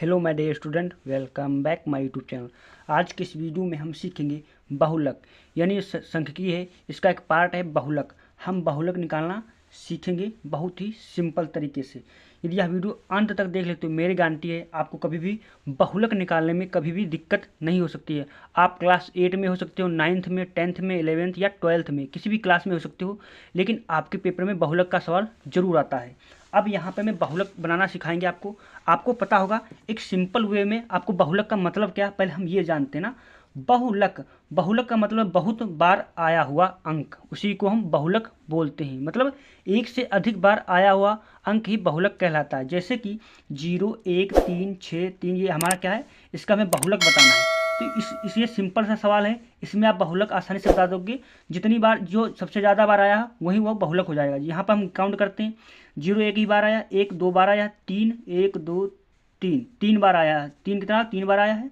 Hello my dear student, welcome back my YouTube channel. आज के इस वीडियो में हम सीखेंगे बहुलक, यानी सांख्यिकी है, इसका एक पार्ट है बहुलक। हम बहुलक निकालना सीखेंगे बहुत ही सिंपल तरीके से। यदि यह वीडियो अंत तक देख लेते हो, मेरी गारंटी है आपको कभी भी बहुलक निकालने में कभी भी दिक्कत नहीं हो सकती है। आप क्लास 8 में हो सकते हो, 9th में, 10th में, 11th या 12th में, किसी भी क्लास में हो सकते हो, लेकिन आपके पेपर में बहुलक का सवाल जरूर आता है। अब यहाँ पे मैं बहुलक बनाना सिखाएंगे आपको। आपको पता होगा एक सिंपल वे में आपको बहुलक का मतलब क्या है, पहले हम ये जानते हैं ना। बहुलक, बहुलक का मतलब बहुत बार आया हुआ अंक, उसी को हम बहुलक बोलते हैं। मतलब एक से अधिक बार आया हुआ अंक ही बहुलक कहलाता है। जैसे कि 0, 1, 3, 6, 3, ये हमारा क्या है, इसका हमें बहुलक बताना है। तो इस ये सिंपल सा सवाल है, इसमें आप बहुलक आसानी से बता दोगे। जितनी बार जो सबसे ज़्यादा बार आया है वही वो बहुलक हो जाएगा। यहाँ पर हम काउंट करते हैं, 0 एक ही बार आया, 1 2 बार आया, 3 1 2 3 3 बार आया है, 3 कितना 3 बार आया है।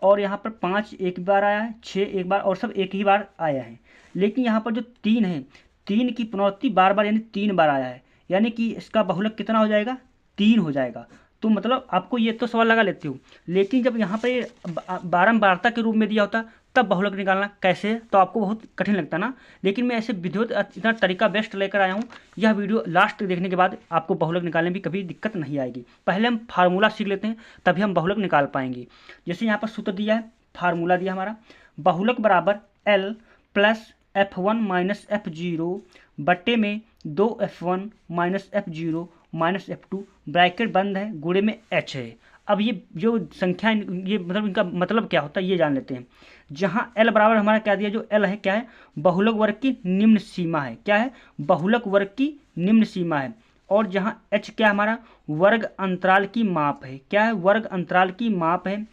और यहाँ पर 5 एक बार आया है, 6 एक बार, और सब एक ही बार आया है। लेकिन यहाँ पर जो 3 है, 3 की पुनरावृत्ति बार बार यानी 3 बार आया है, यानी कि इसका बहुलक कितना हो जाएगा, 3 हो जाएगा। तो मतलब आपको ये तो सवाल लगा लेते हो, लेकिन जब यहाँ पे बारंबारता के रूप में दिया होता तब बहुलक निकालना कैसे, तो आपको बहुत कठिन लगता ना। लेकिन मैं ऐसे विधिवत इतना तरीका बेस्ट लेकर आया हूँ। यह वीडियो लास्ट तक देखने के बाद आपको बहुलक निकालने में भी कभी दिक्कत नहीं आएगी। पहले हम फार्मूला सीख लेते हैं, तभी हम बहुलक निकाल पाएंगे। जैसे यहाँ पर सूत्र दिया है, फार्मूला दिया हमारा, बहुलक बराबर L plus F1 minus F0 बट्टे में 2F1 minus F0 minus F2, bracket बंद है, गुणे में H है। अब ये जो संख्या, ये मतलब इनका मतलब क्या होता है ये जान लेते हैं। जहाँ L बराबर हमारा क्या दिया, जो L है क्या है, बहुलक वर्ग की निम्न सीमा है। क्या है, बहुलक वर्ग की निम्न सीमा है। और जहाँ H क्या हमारा, वर्ग अंतराल की माप है। क्या है, वर्ग अंतराल की माप है।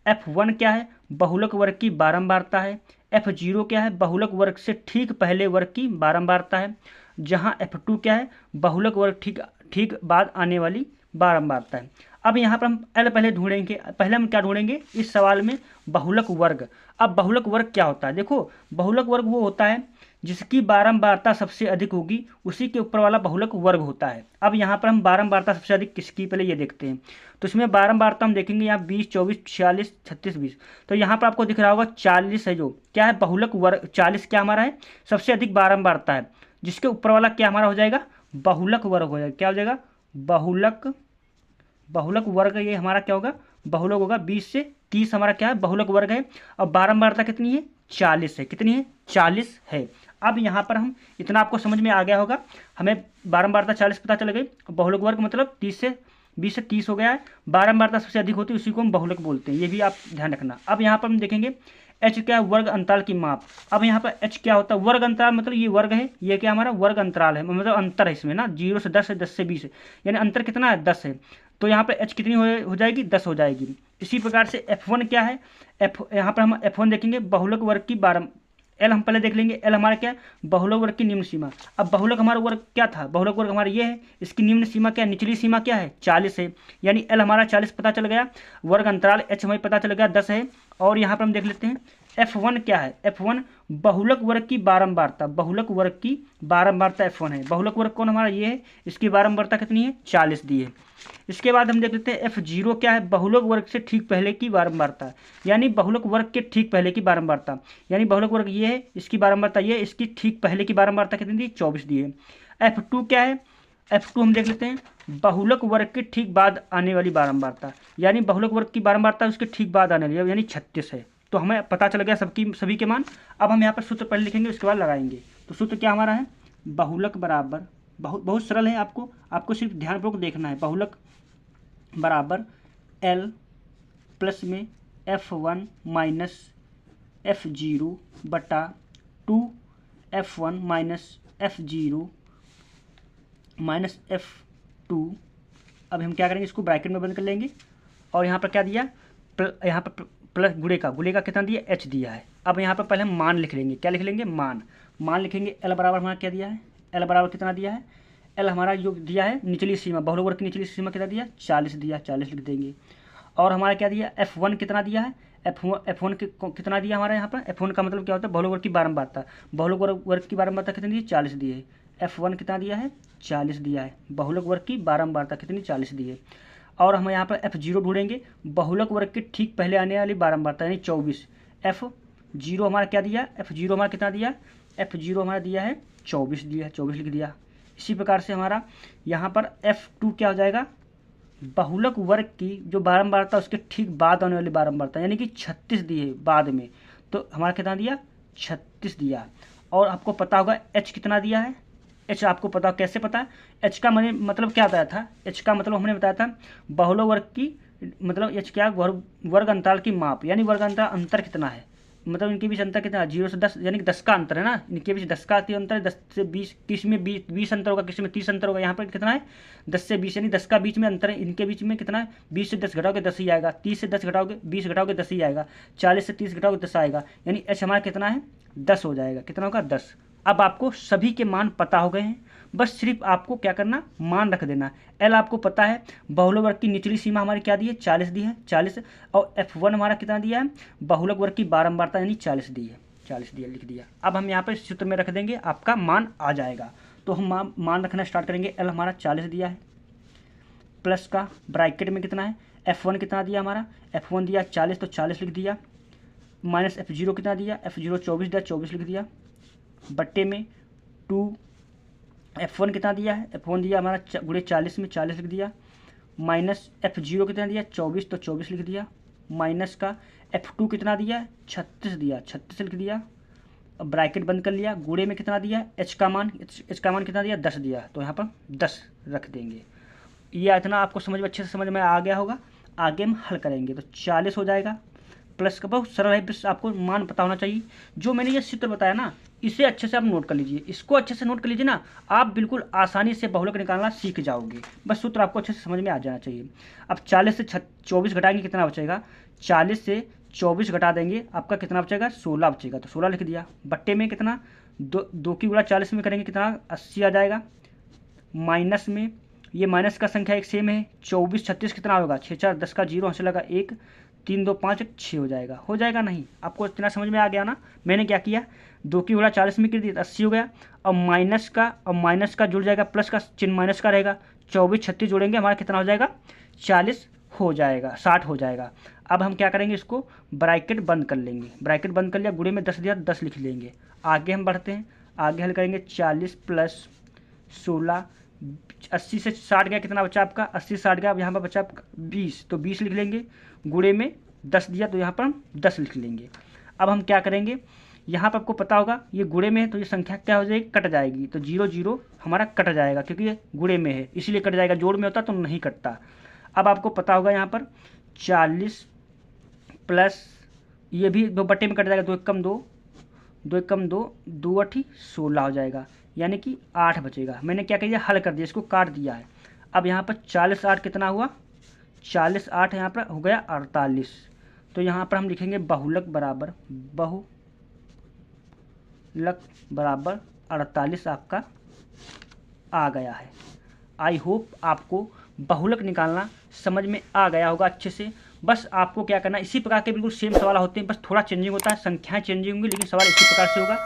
F1 क्या है, बहुलक वर्ग की बारंबारता है। F0 क्या है, बहुलक वर्ग से ठीक पहले वर्ग की बारंबारता है। जहाँ F2 क्या है, बहुलक वर्ग ठीक बाद आने वाली बारंबारता है। अब यहाँ पर हम L पहले ढूंढेंगे। पहले हम क्या ढूंढेंगे इस सवाल में, बहुलक वर्ग। अब बहुलक वर्ग क्या होता है, देखो बहुलक वर्ग वो होता है जिसकी बारंबारता सबसे अधिक होगी, उसी के ऊपर वाला बहुलक वर्ग होता है। अब यहाँ पर हम बारंबारता सबसे अधिक किसकी, पहले ये देखते हैं। तो इसमें बारंबारता हम देखेंगे, यहाँ 20, 24, 46, 36, 20। तो यहाँ पर आपको दिख रहा होगा 40 है, जो क्या है बहुलक वर्ग। 40 क्या हमारा है, सबसे अधिक बारंबारता है, जिसके ऊपर वाला क्या हमारा हो जाएगा, बहुलक वर्ग हो जाएगा। क्या हो जाएगा, बहुलक वर्ग। ये हमारा क्या होगा, बहुलक होगा। 20 से 30 हमारा क्या है, बहुलक वर्ग है। और बारंबारता कितनी है, 40 है। कितनी है, 40 है। अब यहाँ पर हम इतना आपको समझ में आ गया होगा, हमें बारंबारता 40 पता चल गई। बहुलक वर्ग मतलब 20 से 30 हो गया है। बारंबारता सबसे अधिक होती है, उसी को हम बहुलक बोलते हैं, ये भी आप ध्यान रखना। अब यहाँ पर हम देखेंगे H क्या है, वर्ग अंतराल की माप। अब यहाँ पर H क्या होता है, वर्ग अंतराल, मतलब ये वर्ग है, ये क्या हमारा वर्ग अंतराल है, मतलब अंतर है इसमें ना, 0 से 10 है, 10 से 20 है, यानी अंतर कितना है, 10 है। तो यहाँ पर H कितनी हो जाएगी, 10 हो जाएगी। इसी प्रकार से F1 क्या है, यहाँ पर हम F1 देखेंगे, बहुलक वर्ग की L हम पहले देख लेंगे। L हमारा क्या है, बहुलक वर्ग की निम्न सीमा। अब बहुलक हमारा वर्ग क्या था, बहुलक वर्ग हमारा ये है, इसकी निम्न सीमा क्या है, निचली सीमा क्या है, 40 है, यानी L हमारा 40 पता चल गया। वर्ग अंतराल H हमें पता चल गया 10 है। और यहाँ पर हम देख लेते हैं F1 क्या है, F1 बहुलक वर्ग की बारंबारता, बहुलक वर्ग की बारंबारता F1 है। बहुलक वर्ग कौन हमारा ये है, इसकी बारंबारता कितनी है, 40 दी है। इसके बाद हम देख लेते हैं F0 क्या है, बहुलक वर्ग से ठीक पहले की बारंबारता, यानी बहुलक वर्ग के ठीक पहले की बारंबारता, यानी बहुलक वर्ग ये है, इसकी बारंबारता ये है, इसकी ठीक पहले की बारंबारता कितनी दी, 24 दी है। F2 क्या है, F2 हम देख लेते हैं, बहुलक वर्ग के ठीक बाद आने वाली बारंबारता, यानी बहुलक वर्ग की बारंबारता उसके ठीक बाद आने वाली, यानी 36 है। तो हमें पता चल गया सभी के मान। अब हम यहाँ पर सूत्र पहले लिखेंगे, उसके बाद लगाएंगे। तो सूत्र क्या हमारा है, बहुलक बराबर, बहुत सरल है, आपको सिर्फ ध्यानपूर्वक देखना है। बहुलक बराबर L प्लस में F1 माइनस F0 बटा 2F1 minus F0 minus F2। अब हम क्या करेंगे, इसको ब्रैकेट में बंद कर लेंगे। और यहाँ पर क्या दिया, यहाँ पर प्लस गुणे का कितना दिया, H दिया है। अब यहाँ पर पहले हम मान लिख लेंगे। क्या लिख लेंगे, मान लिखेंगे। L बराबर हमारा क्या दिया है, L बराबर कितना दिया है, L हमारा जो दिया है निचली सीमा, बहुलक वर्ग की निचली सीमा कितना दिया, 40 दिया, 40 लिख देंगे। और हमारा क्या दिया, F1 कितना दिया है, F1 कितना दिया हमारा, यहाँ पर F1 का मतलब क्या होता है, बहुलक वर्ग की बारंबारता, बहुलक वर्ग की बारंबारता कितनी दी, 40 दी है। F1 कितना दिया है, 40 दिया है। बहुलक वर्ग की बारंबारता कितनी, 40 दी है। और हम यहाँ पर F0 ढूंढेंगे, बहुलक वर्ग के ठीक पहले आने वाली बारंबारता यानी 24। F0 हमारा क्या दिया, F0 हमारा कितना दिया, F0 हमारा दिया है 24 दिया है, 24 लिख दिया। इसी प्रकार से हमारा यहाँ पर F2 क्या हो जाएगा, बहुलक वर्ग की जो बारंबारता उसके ठीक बाद आने वाली बारंबारता यानी कि 36 दी है बाद में, तो हमारा कितना दिया 36 दिया। और आपको पता होगा H कितना दिया है, H आपको पता कैसे पता है, H का मैंने मतलब क्या बताया था, H का मतलब हमने बताया था बहुलक वर्ग की मतलब H क्या वर्ग अंतराल की माप, यानी वर्ग अंतर कितना है, मतलब इनके बीच अंतर कितना है 0 से 10 यानी कि 10 का अंतर है ना, इनके बीच 10 का अंतर है, 10 से 20, किसी में 20 अंतर होगा, किसी में 30 अंतर होगा, यहाँ पर कितना है 10 से 20 यानी 10 का बीच में अंतर है, इनके बीच में कितना है 20 से 10 घटाओगे 10 ही आएगा, 30 से 10 घटाओगे 20 घटाओगे 10 ही आएगा, 40 से 30 घटाओगे 10 आएगा, यानी H हमारा कितना है 10 हो जाएगा, कितना होगा 10। अब आपको सभी के मान पता हो गए हैं, बस सिर्फ आपको क्या करना मान रख देना। L आपको पता है, बहुलक वर्ग की निचली सीमा हमारी क्या दी है 40 दी है 40, और F1 हमारा कितना दिया है, बहुलक वर्ग की बारंबारता यानी 40 दी है, 40 दिया लिख दिया। अब हम यहाँ पर सूत्र में रख देंगे, आपका मान आ जाएगा। तो हम मान रखना स्टार्ट करेंगे। L हमारा 40 दिया है, प्लस का ब्रैकेट में कितना है F1 कितना दिया हमारा, F1 दिया 40 तो 40 लिख दिया, माइनस F0 कितना दिया, F0 24 दिया 24 लिख दिया, बट्टे में 2 F1 कितना दिया है, F1 दिया हमारा गुणे 40 में 40 लिख दिया, माइनस F0 कितना दिया 24 तो 24 लिख दिया, माइनस का F2 कितना दिया 36 दिया 36 लिख दिया, ब्रैकेट बंद कर लिया, गुणे में कितना दिया H का मान कितना दिया 10 दिया, तो यहाँ पर 10 रख देंगे। ये इतना आपको समझ में अच्छे से समझ में आ गया होगा। आगे हम हल करेंगे तो 40 हो जाएगा, प्लस का बहुत सरल है, बस आपको मान पता होना चाहिए। जो मैंने ये सूत्र बताया ना इसे अच्छे से आप नोट कर लीजिए, इसको अच्छे से नोट कर लीजिए ना, आप बिल्कुल आसानी से बहुलक निकालना सीख जाओगे। बस सूत्र आपको अच्छे से समझ में आ जाना चाहिए। अब 40 से 24 घटाएंगे कितना बचेगा, 40 से 24 घटा देंगे आपका कितना बचेगा 16 बचेगा, तो 16 लिख दिया, बट्टे में कितना 2 की गुणा 40 में करेंगे कितना 80 आ जाएगा, माइनस में ये माइनस का संख्या एक सेम है, 24 36 कितना होगा 6 4 10 का 0 हंस लगा 1 3 2 5 6 हो जाएगा नहीं। आपको इतना समझ में आ गया ना। मैंने क्या किया 2 की गुणा 40 में कर दिया 80 हो गया, और माइनस का जुड़ जाएगा, प्लस का चिन्ह माइनस का रहेगा, 24 36 जोड़ेंगे हमारा कितना हो जाएगा 40 हो जाएगा 60 हो जाएगा। अब हम क्या करेंगे इसको ब्रैकेट बंद कर लेंगे, ब्रैकेट बंद कर लिया, गुणे में 10 दिया 10 लिख लेंगे। आगे हम बढ़ते हैं, आगे हल करेंगे 40 प्लस 16 80 से 60 गया कितना बचा आपका 80 60 गया, अब यहाँ पर बचा 20 तो 20 लिख लेंगे, गुणे में 10 दिया तो यहाँ पर हम 10 लिख लेंगे। अब हम क्या करेंगे, यहाँ पर आपको पता होगा ये गुणे में है तो ये संख्या क्या हो जाएगी कट जाएगी, तो 0 0 हमारा कट जाएगा क्योंकि ये गुणे में है इसलिए कट जाएगा, जोड़ में होता तो नहीं कटता। अब आपको पता होगा यहाँ पर 40 प्लस ये भी 2 बट्टे में कट जाएगा, 2 एकम 2 2 एकम 2 2 8 16 हो जाएगा, यानी कि 8 बचेगा। मैंने क्या किया हल कर दिया, इसको काट दिया है। अब यहाँ पर 40 8 कितना हुआ 40 8 यहाँ पर हो गया 48, तो यहाँ पर हम लिखेंगे बहुलक बराबर 48 आपका आ गया है। आई होप आपको बहुलक निकालना समझ में आ गया होगा अच्छे से। बस आपको क्या करना, इसी प्रकार के बिल्कुल सेम सवाल होते हैं, बस थोड़ा चेंजिंग होता है, संख्याएं चेंजिंग होंगी लेकिन सवाल इसी प्रकार से होगा।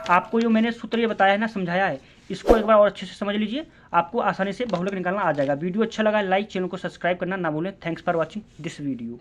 आपको जो मैंने सूत्र ये बताया है ना समझाया है, इसको एक बार और अच्छे से समझ लीजिए, आपको आसानी से बहुलक निकालना आ जाएगा। वीडियो अच्छा लगा लाइक, चैनल को सब्सक्राइब करना ना भूलें। Thanks for watching this video.